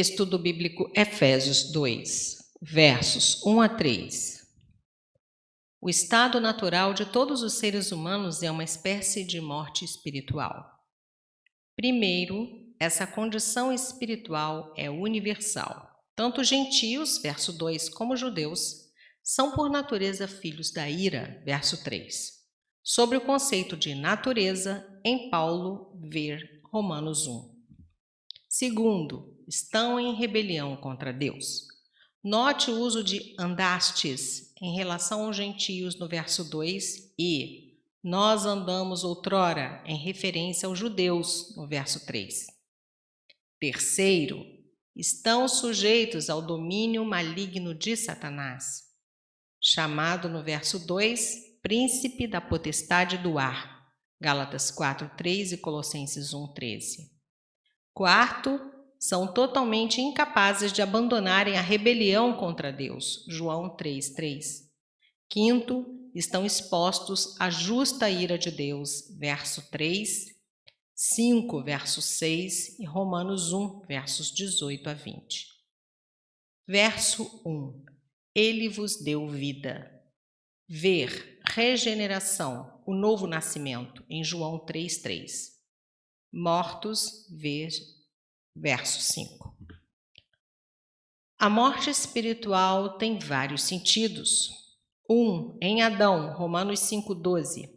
Estudo Bíblico Efésios 2, versos 1 a 3. O estado natural de todos os seres humanos é uma espécie de morte espiritual. Primeiro, essa condição espiritual é universal. Tanto gentios, verso 2, como judeus, são por natureza filhos da ira, verso 3. Sobre o conceito de natureza, em Paulo, ver Romanos 1. Segundo, estão em rebelião contra Deus. Note o uso de andastes em relação aos gentios no verso 2 e nós andamos outrora em referência aos judeus no verso 3. Terceiro, estão sujeitos ao domínio maligno de Satanás, chamado no verso 2, príncipe da potestade do ar, Gálatas 4:3 e Colossenses 1:13. Quarto, são totalmente incapazes de abandonarem a rebelião contra Deus, João 3:3. Quinto, estão expostos à justa ira de Deus, verso 3, 5, verso 6 e Romanos 1, versos 18 a 20. Verso 1. Ele vos deu vida. Ver, regeneração, o novo nascimento, em João 3:3. Mortos, ver, verso 5. A morte espiritual tem vários sentidos. 1. Em Adão, Romanos 5:12.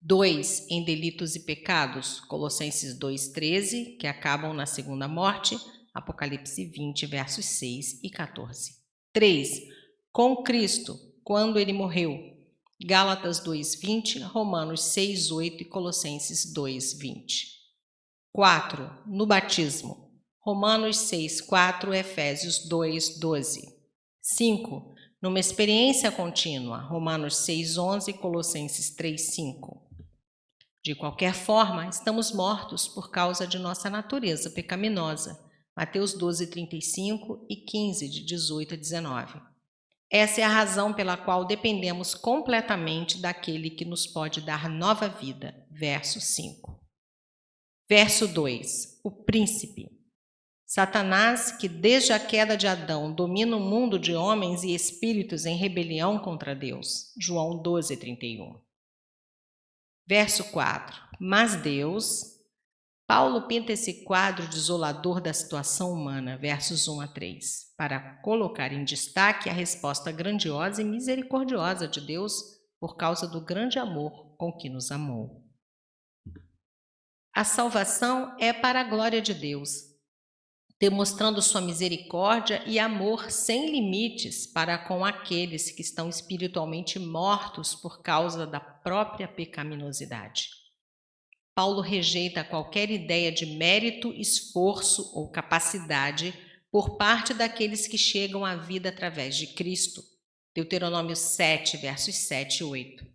2. Em delitos e pecados, Colossenses 2:13, que acabam na segunda morte, Apocalipse 20, versos 6 e 14. 3. Com Cristo, quando ele morreu, Gálatas 2:20, Romanos 6:8 e Colossenses 2:20. 4. No batismo, Romanos 6:4, Efésios 2:12. 5. Numa experiência contínua, Romanos 6:11 e Colossenses 3:5. De qualquer forma, estamos mortos por causa de nossa natureza pecaminosa, Mateus 12:35 e 15, de 18 a 19. Essa é a razão pela qual dependemos completamente daquele que nos pode dar nova vida, verso 5. Verso 2. O príncipe. Satanás, que desde a queda de Adão domina o mundo de homens e espíritos em rebelião contra Deus. João 12:31. Verso 4. Mas Deus. Paulo pinta esse quadro desolador da situação humana, versos 1 a 3, para colocar em destaque a resposta grandiosa e misericordiosa de Deus por causa do grande amor com que nos amou. A salvação é para a glória de Deus, demonstrando sua misericórdia e amor sem limites para com aqueles que estão espiritualmente mortos por causa da própria pecaminosidade. Paulo rejeita qualquer ideia de mérito, esforço ou capacidade por parte daqueles que chegam à vida através de Cristo. Deuteronômio 7, versos 7 e 8.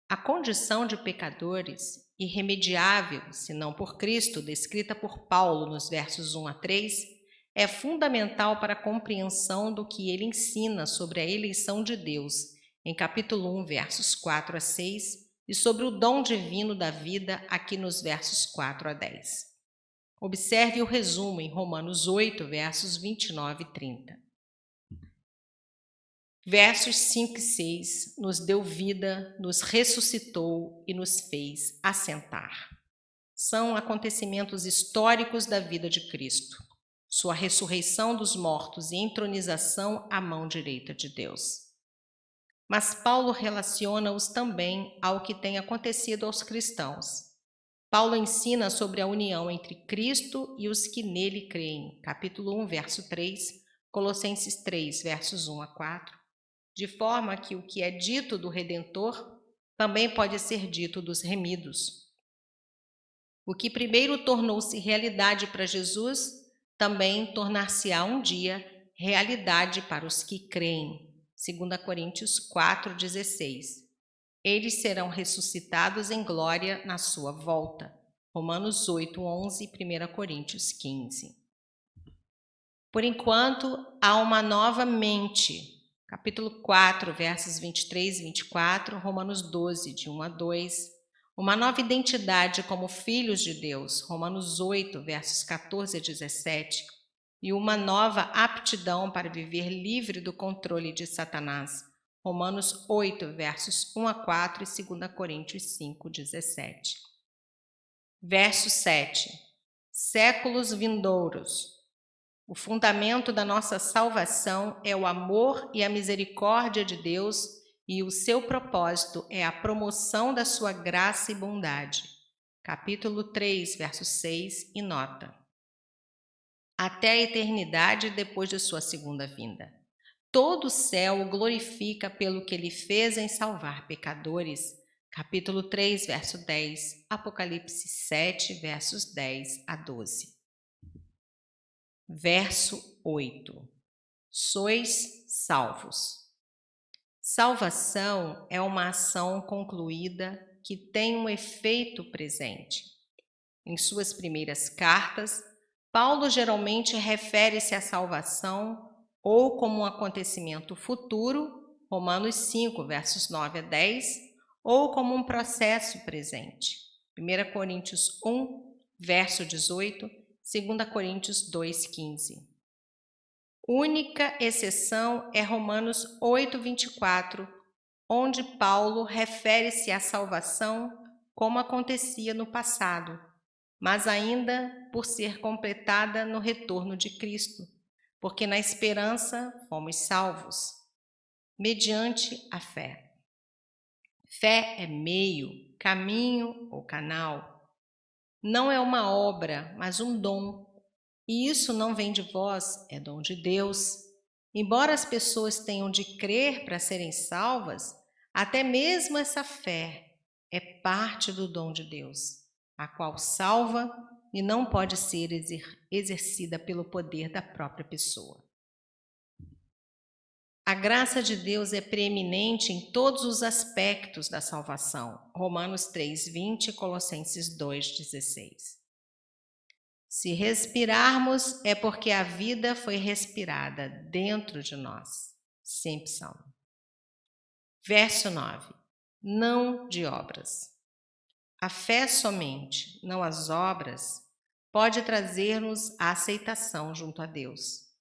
A condição de pecadores irremediável, se não por Cristo, descrita por Paulo nos versos 1 a 3, é fundamental para a compreensão do que ele ensina sobre a eleição de Deus, em capítulo 1, versos 4 a 6, e sobre o dom divino da vida, aqui nos versos 4 a 10. Observe o resumo em Romanos 8, versos 29 e 30. Versos 5 e 6, nos deu vida, nos ressuscitou e nos fez assentar. São acontecimentos históricos da vida de Cristo, sua ressurreição dos mortos e entronização à mão direita de Deus. Mas Paulo relaciona-os também ao que tem acontecido aos cristãos. Paulo ensina sobre a união entre Cristo e os que nele creem, capítulo 1, verso 3, Colossenses 3, versos 1 a 4, de forma que o que é dito do Redentor também pode ser dito dos remidos. O que primeiro tornou-se realidade para Jesus, também tornar-se-á um dia realidade para os que creem. 2 Coríntios 4:16. Eles serão ressuscitados em glória na sua volta. Romanos 8:11 e 1 Coríntios 15. Por enquanto, há uma nova mente. Capítulo 4, versos 23 e 24, Romanos 12, de 1 a 2. Uma nova identidade como filhos de Deus. Romanos 8, versos 14 a 17. e uma nova aptidão para viver livre do controle de Satanás. Romanos 8, versos 1 a 4 e 2 Coríntios 5, 17. Verso 7. Séculos vindouros. O fundamento da nossa salvação é o amor e a misericórdia de Deus, e o seu propósito é a promoção da sua graça e bondade. Capítulo 3, verso 6 e nota. Até a eternidade depois de sua segunda vinda. Todo o céu o glorifica pelo que ele fez em salvar pecadores. Capítulo 3, verso 10, Apocalipse 7, versos 10 a 12. Verso 8. Sois salvos. Salvação é uma ação concluída que tem um efeito presente. Em suas primeiras cartas, Paulo geralmente refere-se à salvação ou como um acontecimento futuro, Romanos 5, versos 9 a 10, ou como um processo presente, 1 Coríntios 1, verso 18, 2 Coríntios 2, 15. Única exceção é Romanos 8, 24, onde Paulo refere-se à salvação como acontecia no passado, mas ainda por ser completada no retorno de Cristo, porque na esperança fomos salvos, mediante a fé. Fé é meio, caminho ou canal. Não é uma obra, mas um dom. E isso não vem de vós, é dom de Deus. Embora as pessoas tenham de crer para serem salvas, até mesmo essa fé é parte do dom de Deus, a qual salva e não pode ser exercida pelo poder da própria pessoa. A graça de Deus é preeminente em todos os aspectos da salvação. Romanos 3, 20 e Colossenses 2, 16. Se respirarmos, é porque a vida foi respirada dentro de nós. Simpson. Verso 9. Não de obras. A fé somente, não as obras, pode trazer-nos a aceitação junto a Deus.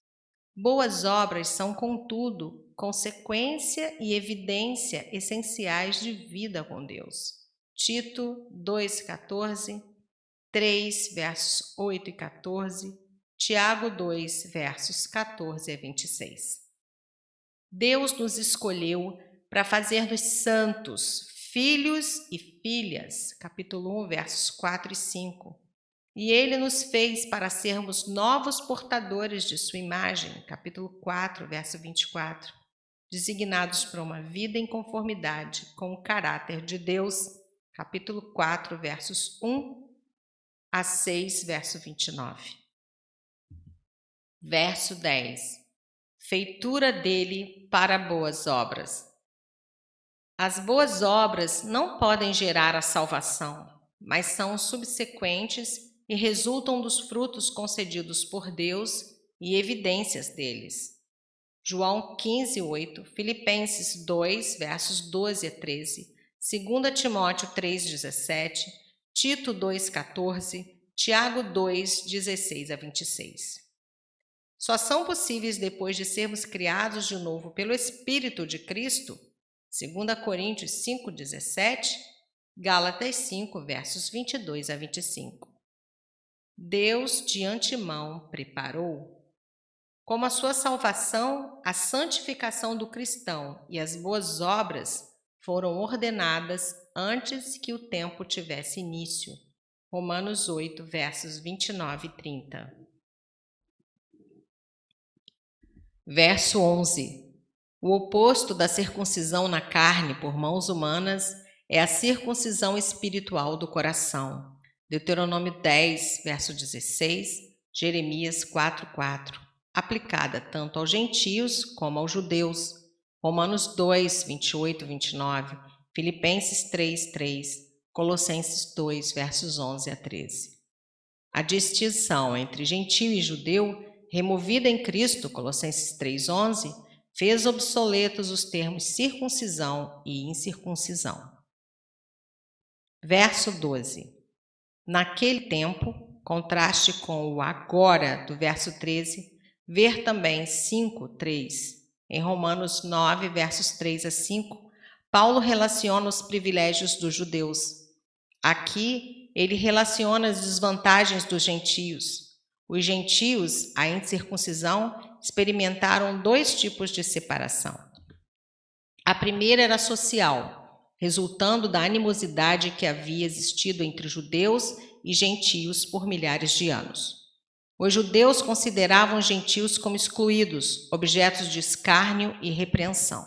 Boas obras são, contudo, consequência e evidência essenciais de vida com Deus. Tito 2,14, 3, versos 8 e 14, Tiago 2, versos 14 a 26. Deus nos escolheu para fazer-nos santos, filhos e filhas, capítulo 1, versos 4 e 5. E Ele nos fez para sermos novos portadores de sua imagem, capítulo 4, verso 24, designados para uma vida em conformidade com o caráter de Deus, capítulo 4, versos 1 a 6, verso 29. Verso 10. Feitura dele para boas obras. As boas obras não podem gerar a salvação, mas são subsequentes e resultam dos frutos concedidos por Deus e evidências deles. João 15, 8, Filipenses 2, versos 12 a 13, 2 Timóteo 3, 17, Tito 2, 14, Tiago 2, 16 a 26. Só são possíveis depois de sermos criados de novo pelo Espírito de Cristo, 2 Coríntios 5, 17, Gálatas 5, versos 22 a 25. Deus de antemão preparou, como a sua salvação, a santificação do cristão e as boas obras foram ordenadas antes que o tempo tivesse início. Romanos 8, versos 29 e 30. Verso 11. O oposto da circuncisão na carne por mãos humanas é a circuncisão espiritual do coração. Deuteronômio 10, verso 16, Jeremias 4, 4. Aplicada tanto aos gentios como aos judeus. Romanos 2, 28 e 29, Filipenses 3, 3, Colossenses 2, versos 11 a 13. A distinção entre gentio e judeu, removida em Cristo, Colossenses 3, 11, fez obsoletos os termos circuncisão e incircuncisão. Verso 12. Naquele tempo, contraste com o agora do verso 13, ver também 5:3. Em Romanos 9, versos 3 a 5, Paulo relaciona os privilégios dos judeus. Aqui, ele relaciona as desvantagens dos gentios. Os gentios, a incircuncisão, experimentaram 2 tipos de separação. A primeira era social, resultando da animosidade que havia existido entre judeus e gentios por milhares de anos. Os judeus consideravam os gentios como excluídos, objetos de escárnio e repreensão.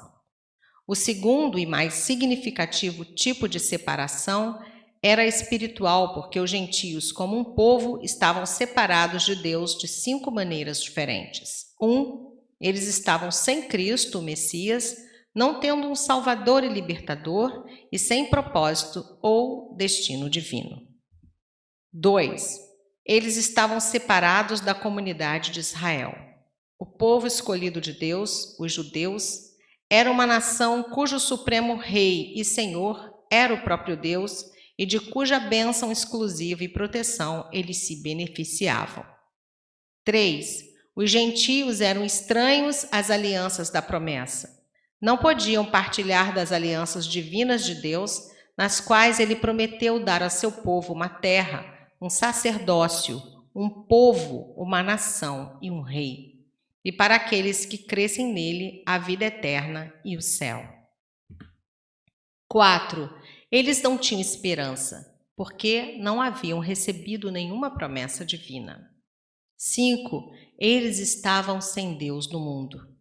O segundo e mais significativo tipo de separação era espiritual, porque os gentios, como um povo, estavam separados de Deus de 5 maneiras diferentes. 1. Eles estavam sem Cristo, o Messias, não tendo um Salvador e Libertador e sem propósito ou destino divino. 2. Eles estavam separados da comunidade de Israel. O povo escolhido de Deus, os judeus, era uma nação cujo supremo rei e senhor era o próprio Deus e de cuja bênção exclusiva e proteção eles se beneficiavam. 3. Os gentios eram estranhos às alianças da promessa. Não podiam partilhar das alianças divinas de Deus, nas quais ele prometeu dar a seu povo uma terra, um sacerdócio, um povo, uma nação e um rei. E para aqueles que crescem nele, a vida eterna e o céu. 4. Eles não tinham esperança, porque não haviam recebido nenhuma promessa divina. 5. Eles estavam sem Deus no mundo.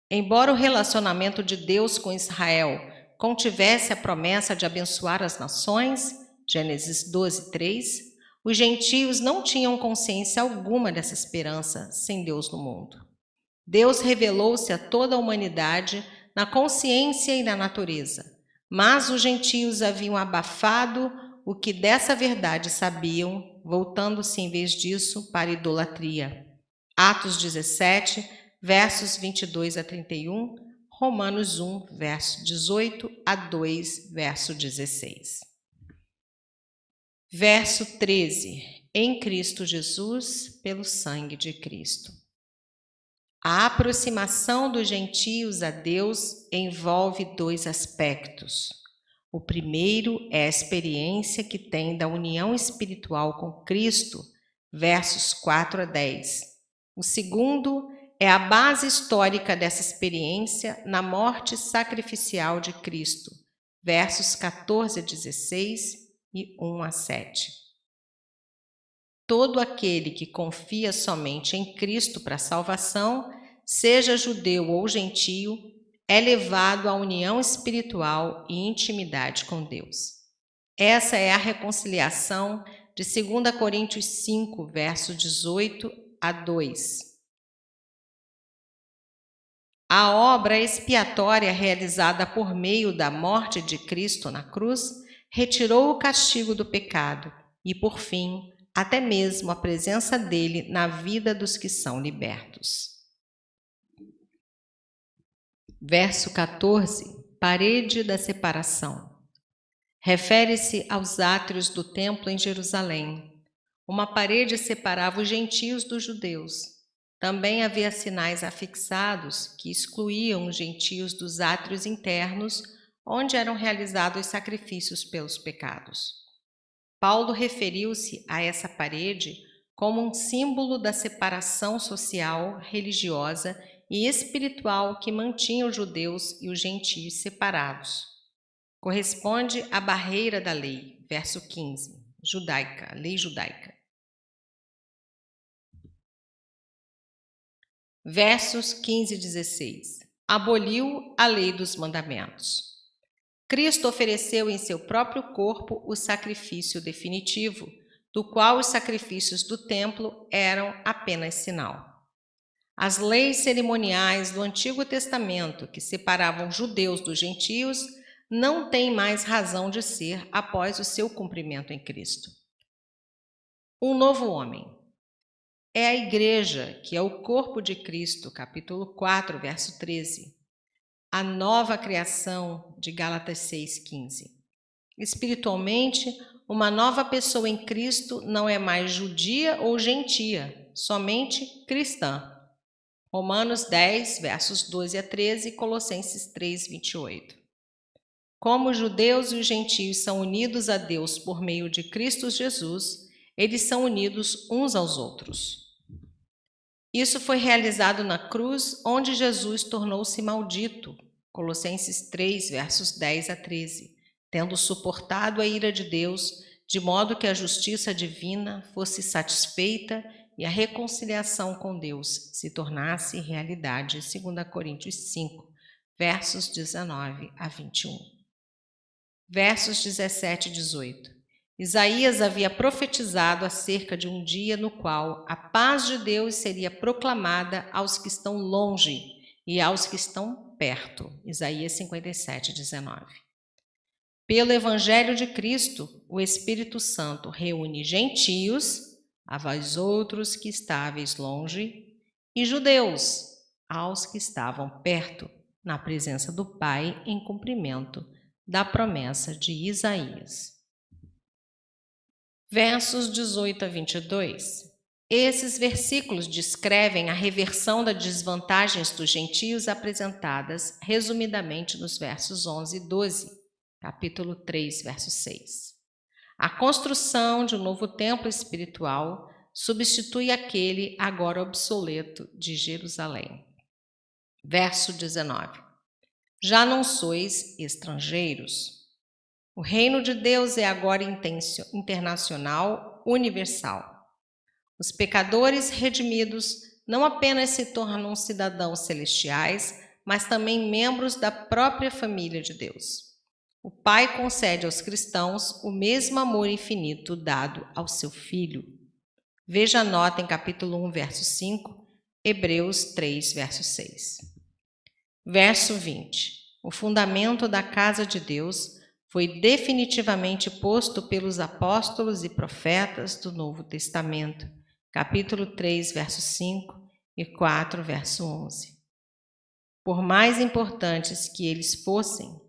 Embora o relacionamento de Deus com Israel contivesse a promessa de abençoar as nações, Gênesis 12:3, os gentios não tinham consciência alguma dessa esperança sem Deus no mundo. Deus revelou-se a toda a humanidade na consciência e na natureza, mas os gentios haviam abafado o que dessa verdade sabiam, voltando-se em vez disso para a idolatria. Atos 17, versos 22 a 31, Romanos 1, verso 18 a 2, verso 16. Verso 13. Em Cristo Jesus, pelo sangue de Cristo. A aproximação dos gentios a Deus envolve 2 aspectos. O primeiro é a experiência que tem da união espiritual com Cristo, versos 4 a 10. O segundo é a base histórica dessa experiência na morte sacrificial de Cristo, versos 14 a 16 e 1 a 7. Todo aquele que confia somente em Cristo para a salvação, seja judeu ou gentio, é levado à união espiritual e intimidade com Deus. Essa é a reconciliação de 2 Coríntios 5, verso 18 a 2. A obra expiatória realizada por meio da morte de Cristo na cruz retirou o castigo do pecado e, por fim, até mesmo a presença dele na vida dos que são libertos. Verso 14, parede da separação. Refere-se aos átrios do templo em Jerusalém. Uma parede separava os gentios dos judeus. Também havia sinais afixados que excluíam os gentios dos átrios internos, onde eram realizados sacrifícios pelos pecados. Paulo referiu-se a essa parede como um símbolo da separação social, religiosa e espiritual que mantinha os judeus e os gentios separados. Corresponde à barreira da lei, verso 15, judaica, lei judaica. Versos 15 e 16. Aboliu a lei dos mandamentos. Cristo ofereceu em seu próprio corpo o sacrifício definitivo, do qual os sacrifícios do templo eram apenas sinal. As leis cerimoniais do Antigo Testamento, que separavam judeus dos gentios, não têm mais razão de ser após o seu cumprimento em Cristo. Um novo homem. É a igreja, que é o corpo de Cristo, capítulo 4, verso 13. A nova criação, de Gálatas 6,15. Espiritualmente, uma nova pessoa em Cristo não é mais judia ou gentia, somente cristã. Romanos 10, versos 12 a 13 e Colossenses 3, 28. Como os judeus e os gentios são unidos a Deus por meio de Cristo Jesus, eles são unidos uns aos outros. Isso foi realizado na cruz, onde Jesus tornou-se maldito. Colossenses 3, versos 10 a 13. Tendo suportado a ira de Deus, de modo que a justiça divina fosse satisfeita e a reconciliação com Deus se tornasse realidade. 2 Coríntios 5, versos 19 a 21. Versos 17 e 18. Isaías havia profetizado acerca de um dia no qual a paz de Deus seria proclamada aos que estão longe e aos que estão perto. Isaías 57, 19. Pelo Evangelho de Cristo, o Espírito Santo reúne gentios, a vós outros que estáveis longe, e judeus, aos que estavam perto, na presença do Pai, em cumprimento da promessa de Isaías. Versos 18 a 22. Esses versículos descrevem a reversão das desvantagens dos gentios apresentadas resumidamente nos versos 11 e 12. Capítulo 3, verso 6. A construção de um novo templo espiritual substitui aquele agora obsoleto de Jerusalém. Verso 19. Já não sois estrangeiros. O reino de Deus é agora internacional, universal. Os pecadores redimidos não apenas se tornam cidadãos celestiais, mas também membros da própria família de Deus. O Pai concede aos cristãos o mesmo amor infinito dado ao seu Filho. Veja a nota em capítulo 1, verso 5, Hebreus 3, verso 6. Verso 20. O fundamento da casa de Deus foi definitivamente posto pelos apóstolos e profetas do Novo Testamento. Capítulo 3, verso 5 e 4, verso 11. Por mais importantes que eles fossem,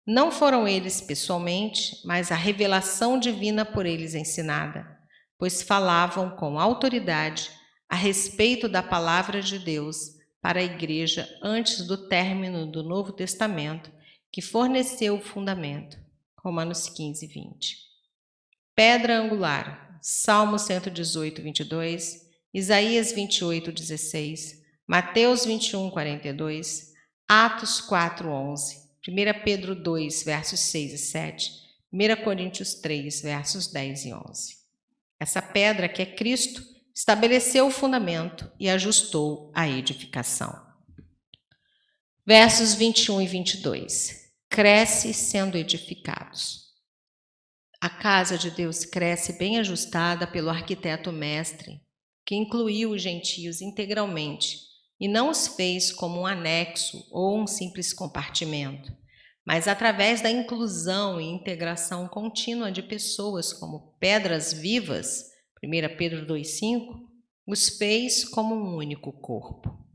não foram eles pessoalmente, mas a revelação divina por eles ensinada, pois falavam com autoridade a respeito da palavra de Deus para a igreja antes do término do Novo Testamento, que forneceu o fundamento. Romanos 15, 20. Pedra angular, Salmo 118, 22, Isaías 28, 16, Mateus 21, 42, Atos 4, 11, 1 Pedro 2, versos 6 e 7, 1 Coríntios 3, versos 10 e 11. Essa pedra, que é Cristo, estabeleceu o fundamento e ajustou a edificação. Versos 21 e 22. Cresce sendo edificados. A casa de Deus cresce bem ajustada pelo arquiteto mestre, que incluiu os gentios integralmente e não os fez como um anexo ou um simples compartimento, mas através da inclusão e integração contínua de pessoas como pedras vivas, 1 Pedro 2,5, os fez como um único corpo.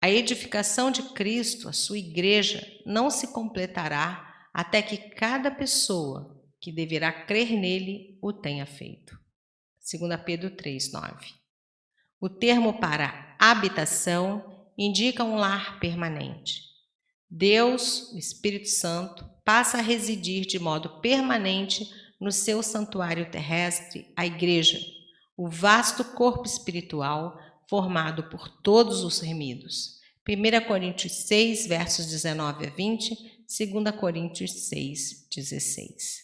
A edificação de Cristo, a sua igreja, não se completará até que cada pessoa que deverá crer nele o tenha feito. 2 Pedro 3,9. O termo para habitação indica um lar permanente. Deus, o Espírito Santo, passa a residir de modo permanente no seu santuário terrestre, a igreja, o vasto corpo espiritual formado por todos os remidos. 1 Coríntios 6, versos 19 a 20, 2 Coríntios 6, 16.